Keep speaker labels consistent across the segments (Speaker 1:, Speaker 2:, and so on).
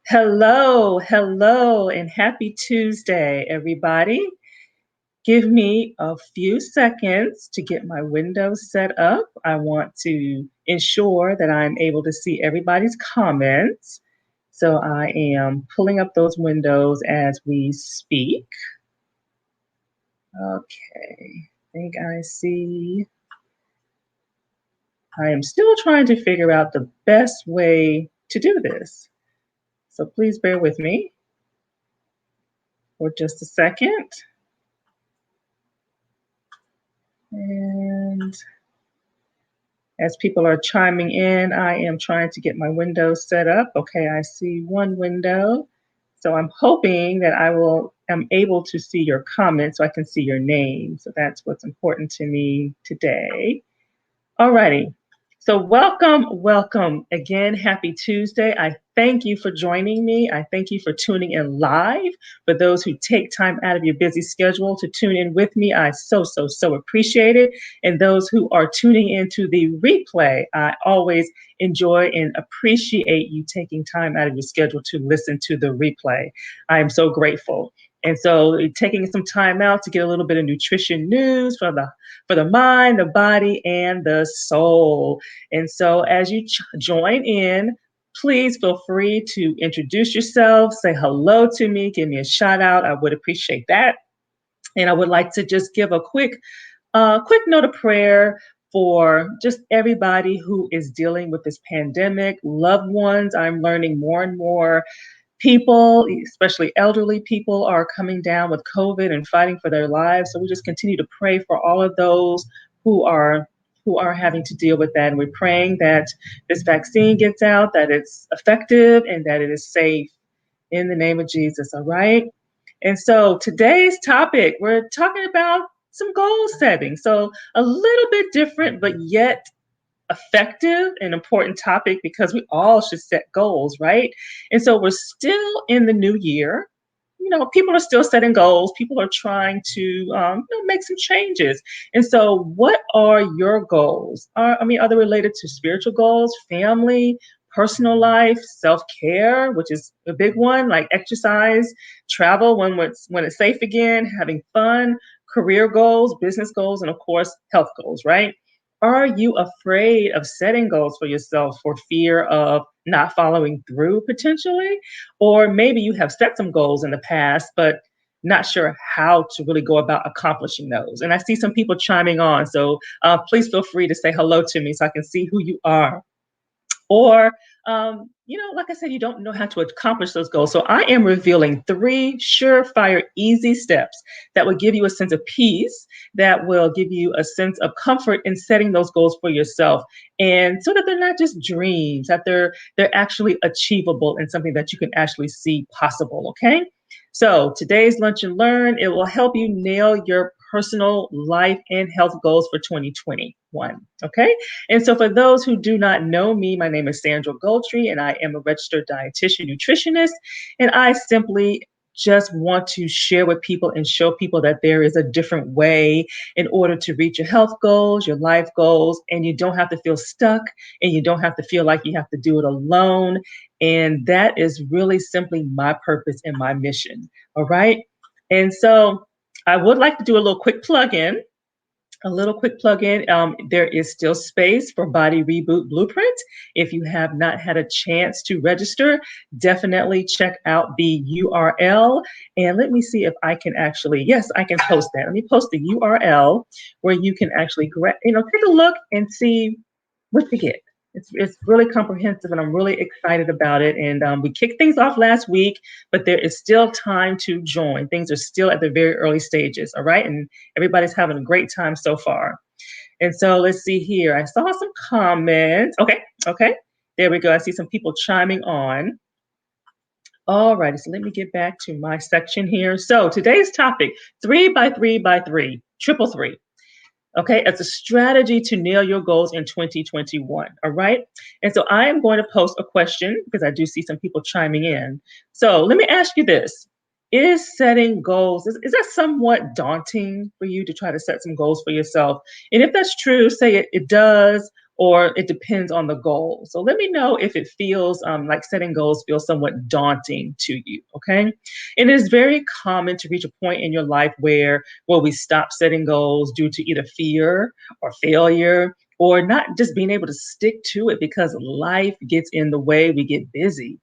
Speaker 1: Hello, hello, and happy Tuesday, everybody. Give me a few seconds to get my windows set up. I want to ensure that I'm able to see everybody's comments. So I am pulling up those windows as we speak. Okay, I think I see. I am still trying to figure out the best way to do this. So please bear with me for just a second. And as people are chiming in, I am trying to get my windows set up. Okay, I see one window. So I'm hoping that am able to see your comments so I can see your name. So that's what's important to me today. Alrighty. So welcome again. Happy Tuesday. I thank you for joining me. I thank you for tuning in live. For those who take time out of your busy schedule to tune in with me, I so appreciate it. And those who are tuning into the replay, I always enjoy and appreciate you taking time out of your schedule to listen to the replay. I am so grateful. And so taking some time out to get a little bit of nutrition news for the mind, the body, and the soul. And so as you join in, please feel free to introduce yourself, say hello to me, give me a shout out. I would appreciate that. And I would like to just give a quick note of prayer for just everybody who is dealing with this pandemic, loved ones. I'm learning more and more people, especially elderly people, are coming down with COVID and fighting for their lives. So we just continue to pray for all of those who are having to deal with that. And we're praying that this vaccine gets out, that it's effective, and that it is safe in the name of Jesus. All right. And so today's topic, we're talking about some goal setting. So a little bit different, but yet effective and important topic because we all should set goals, right? And so we're still in the new year. You know, people are still setting goals. People are trying to make some changes. And so, what are your goals? Are they related to spiritual goals, family, personal life, self-care, which is a big one, like exercise, travel when it's safe again, having fun, career goals, business goals, and of course, health goals, right? Are you afraid of setting goals for yourself for fear of not following through potentially? Or maybe you have set some goals in the past, but not sure how to really go about accomplishing those. And I see some people chiming on. So please feel free to say hello to me so I can see who you are. Or, like I said, you don't know how to accomplish those goals. So I am revealing 3 surefire, easy steps that will give you a sense of peace, that will give you a sense of comfort in setting those goals for yourself. And so that they're not just dreams, that they're actually achievable and something that you can actually see possible. Okay. So today's Lunch and Learn, it will help you nail your personal life and health goals for 2021. Okay. And so, for those who do not know me, my name is Sandra Goldtree, and I am a registered dietitian nutritionist. And I simply just want to share with people and show people that there is a different way in order to reach your health goals, your life goals, and you don't have to feel stuck and you don't have to feel like you have to do it alone. And that is really simply my purpose and my mission. All right. And so, I would like to do a little quick plug-in. There is still space for Body Reboot Blueprint. If you have not had a chance to register, definitely check out the URL. And let me see if I can yes, I can post that. Let me post the URL where you can actually, take a look and see what you get. It's really comprehensive, and I'm really excited about it. And we kicked things off last week, but there is still time to join. Things are still at the very early stages, all right? And everybody's having a great time so far. And so let's see here. I saw some comments. Okay. There we go. I see some people chiming on. All righty, so let me get back to my section here. So today's topic, 3 by 3 by 3, triple three. Okay, as a strategy to nail your goals in 2021. All right. And so I am going to post a question because I do see some people chiming in. So let me ask you this. Is setting goals, is that somewhat daunting for you to try to set some goals for yourself? And if that's true, say it does. or it depends on the goal. So let me know if it feels like setting goals feels somewhat daunting to you. Okay. It is very common to reach a point in your life where we stop setting goals due to either fear or failure, or not just being able to stick to it because life gets in the way, we get busy.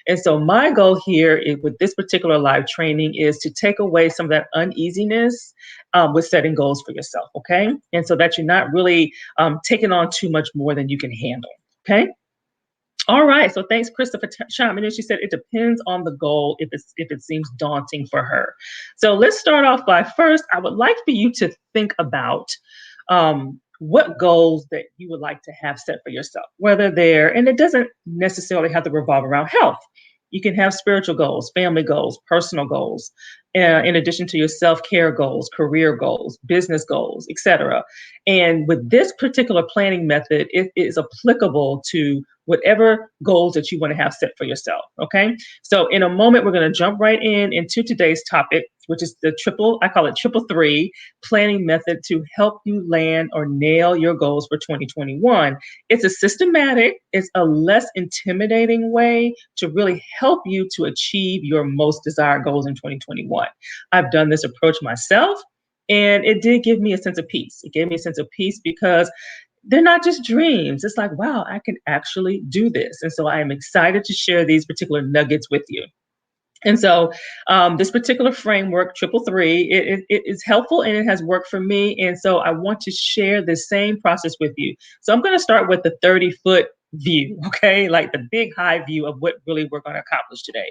Speaker 1: And so my goal here with this particular live training is to take away some of that uneasiness with setting goals for yourself, okay? And so that you're not really taking on too much more than you can handle, okay? All right. So thanks, Krista, for chiming in. She said it depends on the goal if it seems daunting for her. So let's start off by first, I would like for you to think about what goals that you would like to have set for yourself, whether they're, and it doesn't necessarily have to revolve around health. You can have spiritual goals, family goals, personal goals, in addition to your self-care goals, career goals, business goals, etc. And with this particular planning method, it is applicable to whatever goals that you want to have set for yourself. Okay. So in a moment, we're going to jump right into today's topic, which is I call it triple three planning method to help you land or nail your goals for 2021. It's a systematic, it's a less intimidating way to really help you to achieve your most desired goals in 2021. I've done this approach myself, and it did give me a sense of peace. It gave me a sense of peace because they're not just dreams. It's like, wow, I can actually do this. And so I am excited to share these particular nuggets with you. And so this particular framework, triple three, it is helpful and it has worked for me. And so I want to share the same process with you. So I'm going to start with the 30-foot view, okay? Like the big high view of what really we're going to accomplish today.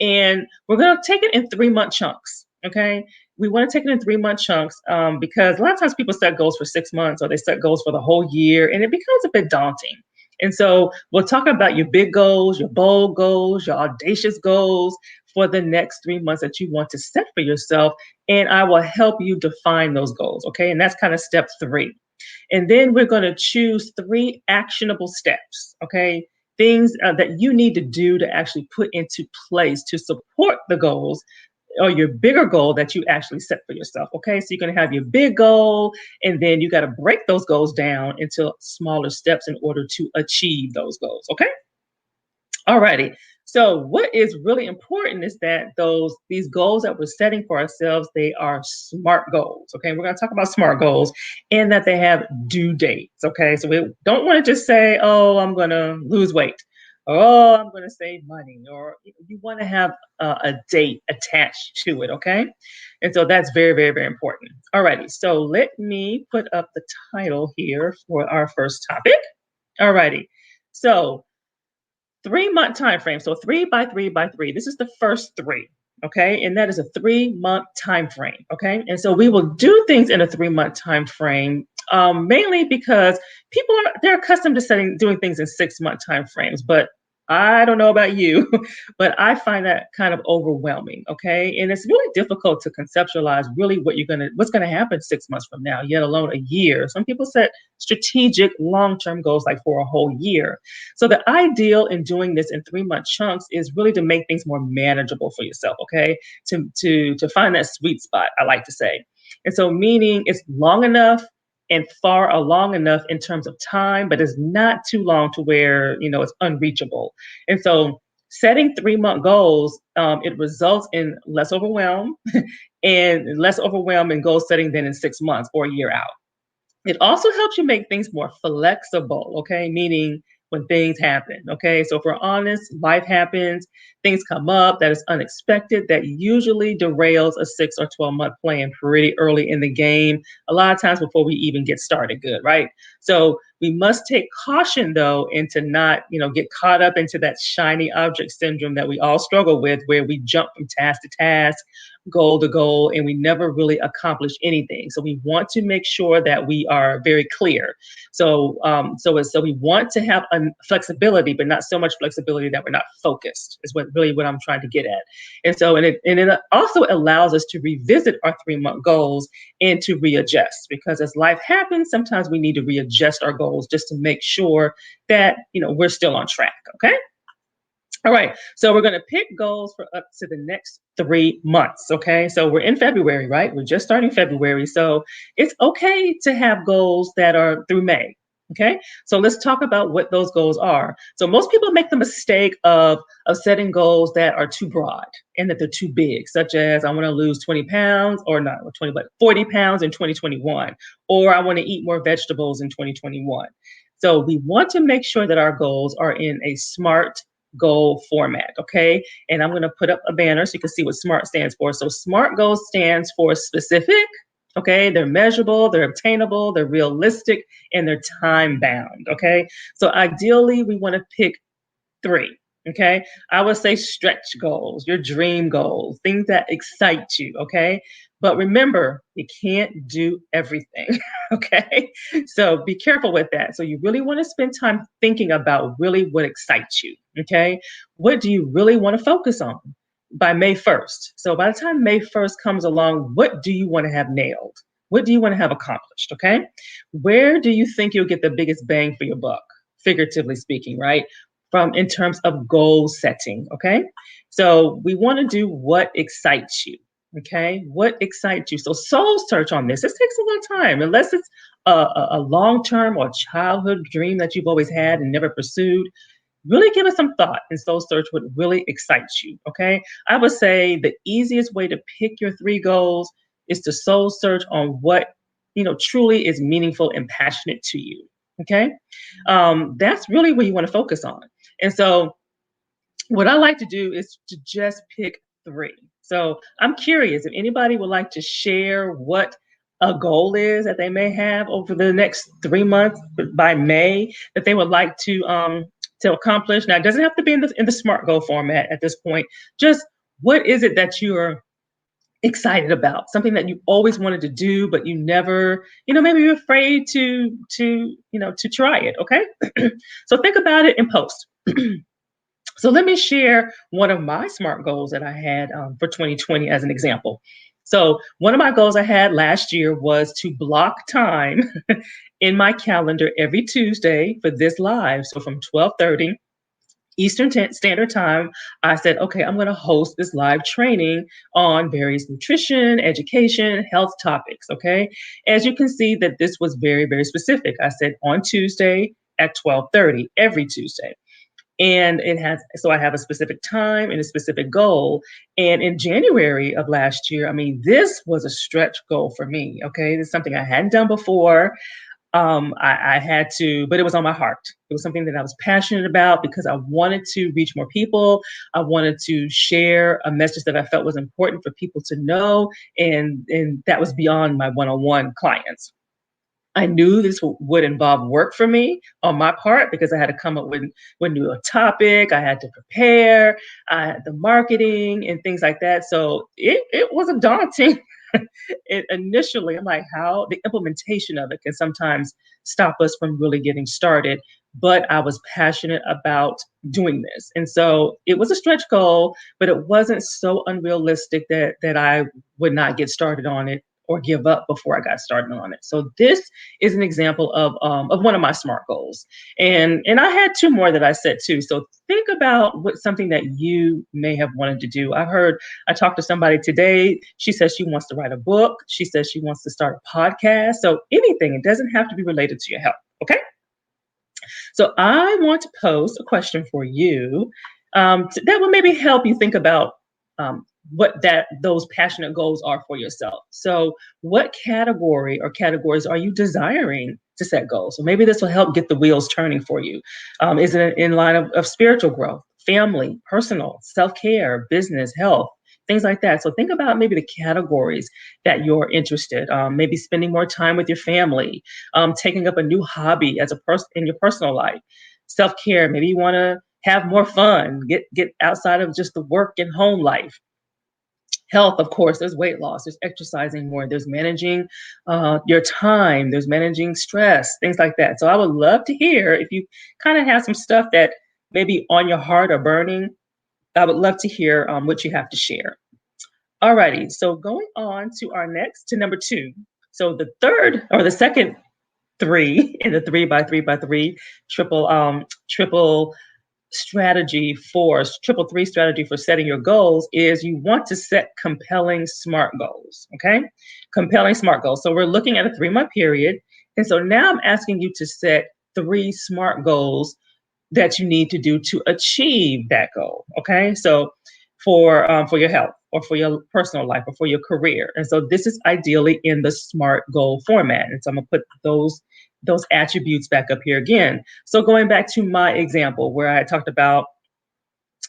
Speaker 1: And we're going to take it in 3-month chunks, okay? We want to take it in 3-month chunks because a lot of times people set goals for 6 months or they set goals for the whole year, and it becomes a bit daunting. And so we'll talk about your big goals, your bold goals, your audacious goals for the next 3 months that you want to set for yourself. And I will help you define those goals. Okay. And that's kind of step 3. And then we're going to choose 3 actionable steps. Okay. Things that you need to do to actually put into place to support the goals or your bigger goal that you actually set for yourself. Okay. So you're going to have your big goal, and then you got to break those goals down into smaller steps in order to achieve those goals. Okay. Alrighty. So what is really important is that these goals that we're setting for ourselves, they are SMART goals. Okay. We're going to talk about SMART goals and that they have due dates. Okay. So we don't want to just say, oh, I'm going to lose weight. Or, oh, I'm going to save money. Or you want to have a date attached to it. Okay. And so that's very, very, very important. Alrighty. So let me put up the title here for our first topic. Alrighty. So 3-month time frame. So 3 by 3 by 3. This is the first 3. Okay. And that is a 3-month time frame. Okay. And so we will do things in a 3-month time frame, mainly because they're accustomed to doing things in 6-month time frames. But I don't know about you, but I find that kind of overwhelming. Okay. And it's really difficult to conceptualize really what's going to happen 6 months from now, yet alone a year. Some people set strategic long-term goals like for a whole year. So the ideal in doing this in 3-month chunks is really to make things more manageable for yourself, okay? To find that sweet spot, I like to say. And so meaning it's long enough and far along enough in terms of time, but it's not too long to where, it's unreachable. And so setting 3-month goals, it results in less overwhelm and less overwhelm in goal setting than in 6 months or a year out. It also helps you make things more flexible, okay? Meaning when things happen, okay? So if we're honest, life happens, things come up that is unexpected, that usually derails a 6 or 12-month plan pretty early in the game, a lot of times before we even get started good, right? So we must take caution though, and to not, get caught up into that shiny object syndrome that we all struggle with, where we jump from task to task, goal to goal, and we never really accomplish anything. So we want to make sure that we are very clear. So we want to have a flexibility, but not so much flexibility that we're not focused, is what I'm trying to get at. And so it also allows us to revisit our 3-month goals and to readjust, because as life happens, sometimes we need to readjust our goals just to make sure that we're still on track. Okay. All right, so we're going to pick goals for up to the next 3 months. Okay, so we're in February, right? We're just starting February. So it's okay to have goals that are through May. Okay, so let's talk about what those goals are. So most people make the mistake of setting goals that are too broad and that they're too big, such as I want to lose 20 pounds, or not 20, but 40 pounds in 2021, or I want to eat more vegetables in 2021. So we want to make sure that our goals are in a SMART goal format. Okay, and I'm going to put up a banner so you can see what SMART stands for. So SMART goals stands for specific. Okay, they're measurable, they're obtainable, they're realistic, and they're time bound. Okay, so ideally, we want to pick three. Okay, I would say stretch goals, your dream goals, things that excite you. Okay, but remember, you can't do everything. Okay, so be careful with that. So, you really want to spend time thinking about really what excites you. Okay, what do you really want to focus on by May 1st? So, by the time May 1st comes along, what do you want to have nailed? What do you want to have accomplished? Okay, where do you think you'll get the biggest bang for your buck, figuratively speaking, right? From in terms of goal setting. Okay. So we want to do what excites you. Okay. What excites you? So soul search on this. This takes a long time, unless it's a long term or childhood dream that you've always had and never pursued. Really give it some thought and soul search what really excites you. Okay. I would say the easiest way to pick your three goals is to soul search on what truly is meaningful and passionate to you. Okay. That's really what you want to focus on. And so, what I like to do is to just pick three. So, I'm curious if anybody would like to share what a goal is that they may have over the next 3 months by May that they would like to accomplish. Now, it doesn't have to be in the SMART goal format at this point. Just what is it that you're excited about? Something that you always wanted to do, but you never, maybe you're afraid to try it. Okay, so think about it and post. So let me share one of my SMART goals that I had for 2020 as an example. So one of my goals I had last year was to block time in my calendar every Tuesday for this live. So from 12:30 Eastern Standard Time, I said, okay, I'm going to host this live training on various nutrition, education, health topics. Okay. As you can see that this was very, very specific. I said on Tuesday at 12:30, every Tuesday. And so I have a specific time and a specific goal. And in January of last year, I mean, this was a stretch goal for me. Okay. This is something I hadn't done before. I had to, but it was on my heart. It was something that I was passionate about because I wanted to reach more people. I wanted to share a message that I felt was important for people to know. And that was beyond my one-on-one clients. I knew this would involve work for me on my part because I had to come up with new topic. I had to prepare, I had the marketing and things like that. So it was a daunting. Initially, I'm like, how the implementation of it can sometimes stop us from really getting started. But I was passionate about doing this, and so it was a stretch goal, but it wasn't so unrealistic that I would not get started on it or give up before I got started on it. So this is an example of one of my SMART goals, and I had two more that I set too. So think about what something that you may have wanted to do. I talked to somebody today. She says she wants to write a book. She says she wants to start a podcast. So anything, it doesn't have to be related to your health. Okay. So I want to pose a question for you that will maybe help you think about what those passionate goals are for yourself. So, what category or categories are you desiring to set goals? So maybe this will help get the wheels turning for you. Is it in line of spiritual growth, family, personal, self-care, business, health? Things like that. So think about maybe the categories that you're interested. Maybe spending more time with your family, taking up a new hobby as a person in your personal life, self care. Maybe you want to have more fun, get outside of just the work and home life. Health, of course, there's weight loss, there's exercising more, there's managing your time, there's managing stress, things like that. So I would love to hear if you kind of have some stuff that maybe on your heart or burning. I would love to hear what you have to share. Alrighty, so going on to number two. So the third or the second three in the 3x3x3 triple triple three strategy for setting your goals is you want to set compelling SMART goals. Okay, compelling SMART goals. So we're looking at a 3-month period, and so now I'm asking you to set 3 SMART goals that you need to do to achieve that goal. Okay, so for your health or for your personal life or for your career, and so this is ideally in the SMART goal format. And so I'm gonna put those attributes back up here again. So going back to my example where I talked about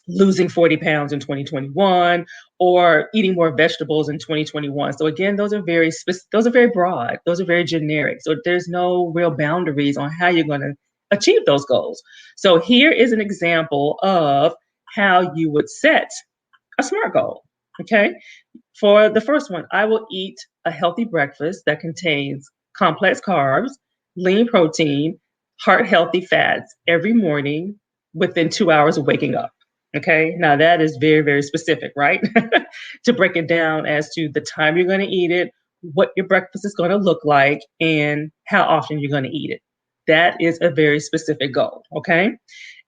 Speaker 1: losing 40 pounds in 2021 or eating more vegetables in 2021. So again, those are very broad. Those are very generic. So there's no real boundaries on how you're going to achieve those goals. So here is an example of how you would set a SMART goal. Okay. For the first one, I will eat a healthy breakfast that contains complex carbs, lean protein, heart healthy fats every morning within 2 hours of waking up. Okay, now that is very, very specific, right? To break it down as to the time you're going to eat it, what your breakfast is going to look like, and how often you're going to eat it. That is a very specific goal. Okay.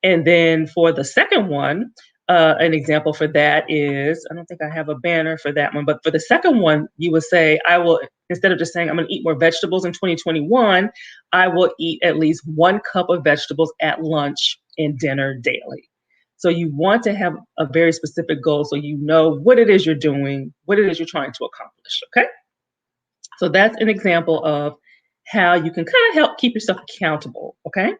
Speaker 1: And then for the second one, an example for that is, I don't think I have a banner for that one, but for the second one, you would say, I will, instead of just saying I'm going to eat more vegetables in 2021, I will eat at least 1 cup of vegetables at lunch and dinner daily. So you want to have a very specific goal so you know what it is you're doing, what it is you're trying to accomplish. Okay. So that's an example of how you can kind of help keep yourself accountable. Okay.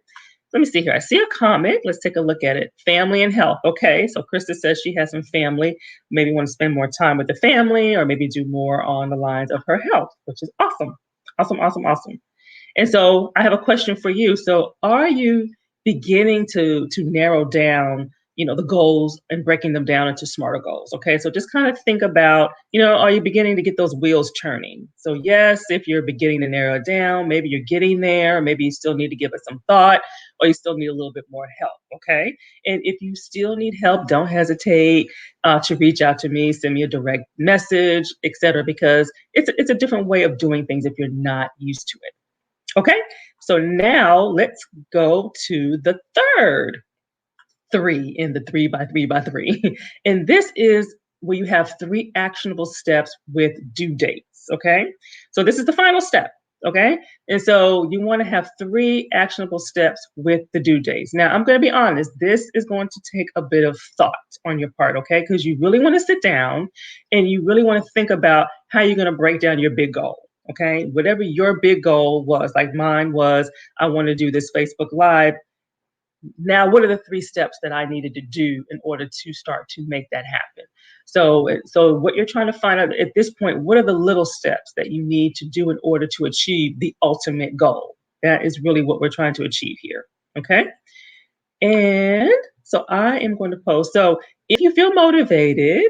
Speaker 1: Let me see here. I see a comment. Let's take a look at it. Family and health. Okay. So Krista says she has some family, maybe want to spend more time with the family or maybe do more on the lines of her health, which is awesome. Awesome, awesome, awesome. And so I have a question for you. So are you beginning to narrow down, the goals and breaking them down into smarter goals? Okay. So just kind of think about, are you beginning to get those wheels turning? So yes, if you're beginning to narrow it down, maybe you're getting there, maybe you still need to give it some thought, or you still need a little bit more help. Okay. And if you still need help, don't hesitate to reach out to me, send me a direct message, etc., because it's a different way of doing things if you're not used to it. Okay, so now let's go to the third 3 in the 3 by 3 by 3. And this is where you have 3 actionable steps with due dates. Okay, so this is the final step. Okay, and so you want to have 3 actionable steps with the due dates. Now, I'm going to be honest, this is going to take a bit of thought on your part, okay, because you really want to sit down and you really want to think about how you're going to break down your big goal. Okay, whatever your big goal was, like mine was, I want to do this Facebook Live. Now, what are the 3 steps that I needed to do in order to start to make that happen? So what you're trying to find out at this point, what are the little steps that you need to do in order to achieve the ultimate goal? That is really what we're trying to achieve here. Okay. And so I am going to post. So if you feel motivated,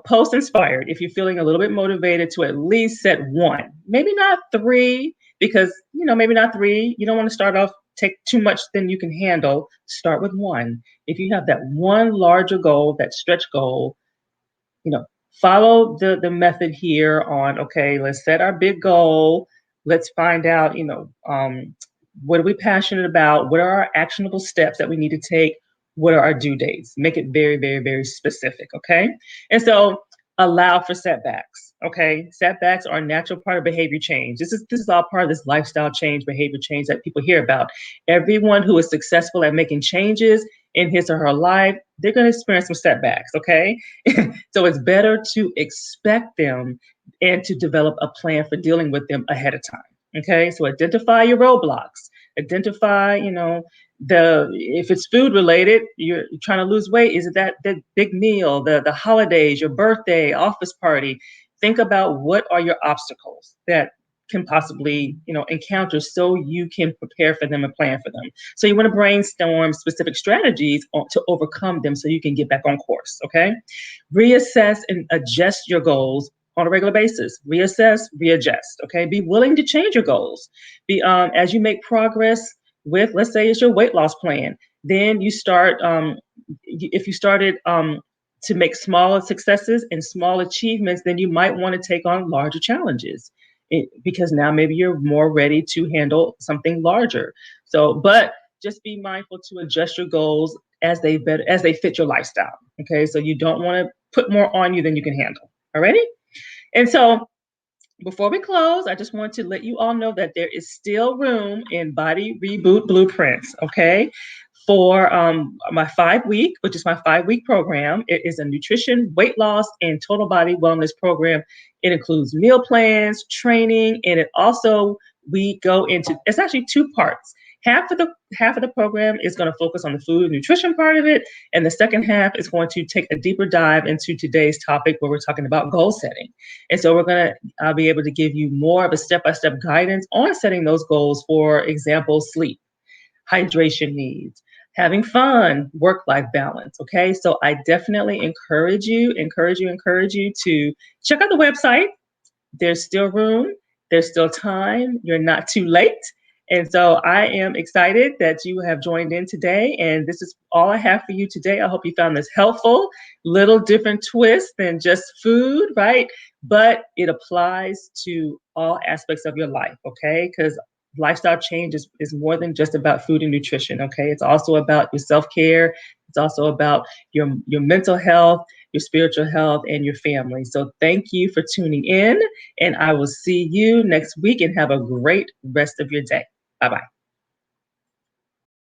Speaker 1: post inspired. If you're feeling a little bit motivated to at least set 1, maybe not 3, because, maybe not 3. You don't want to start off, take too much than you can handle. Start with 1. If you have that one larger goal, that stretch goal, you know, follow the method here on, okay, let's set our big goal. Let's find out, what are we passionate about? What are our actionable steps that we need to take? What are our due dates? Make it very, very, very specific, okay? And so allow for setbacks, okay? Setbacks are a natural part of behavior change. This is all part of this lifestyle change, behavior change that people hear about. Everyone who is successful at making changes in his or her life, they're going to experience some setbacks, okay? So it's better to expect them and to develop a plan for dealing with them ahead of time. Okay, so identify your roadblocks. Identify, if it's food related, you're trying to lose weight. Is it that big meal, the holidays, your birthday, office party? Think about what are your obstacles that can possibly, encounter so you can prepare for them and plan for them. So you want to brainstorm specific strategies to overcome them so you can get back on course. Okay, reassess and adjust your goals on a regular basis. Reassess, readjust. Okay, be willing to change your goals. Be as you make progress with, let's say, it's your weight loss plan. Then you start. If you started to make smaller successes and small achievements, then you might want to take on larger challenges. Because now maybe you're more ready to handle something larger. So, but just be mindful to adjust your goals as they fit your lifestyle. Okay, so you don't want to put more on you than you can handle. Alrighty, and so Before we close, I just want to let you all know that there is still room in Body Reboot Blueprints, okay? For my 5 week, which is my 5 week program. It is a nutrition, weight loss, and total body wellness program. It includes meal plans, training, and it also we go into it's actually two parts. Half of the program is going to focus on the food and nutrition part of it, and the second half is going to take a deeper dive into today's topic where we're talking about goal setting. And so we're going to I'll be able to give you more of a step-by-step guidance on setting those goals. For example, sleep, hydration needs, having fun, work-life balance. Okay. So I definitely encourage you to check out the website. There's still room, there's still time, you're not too late. And so I am excited that you have joined in today. And this is all I have for you today. I hope you found this helpful, little different twist than just food, right? But it applies to all aspects of your life, okay? Because lifestyle change is more than just about food and nutrition, okay? It's also about your self-care. It's also about your mental health, your spiritual health, and your family. So thank you for tuning in, and I will see you next week, and have a great rest of your day. Bye bye.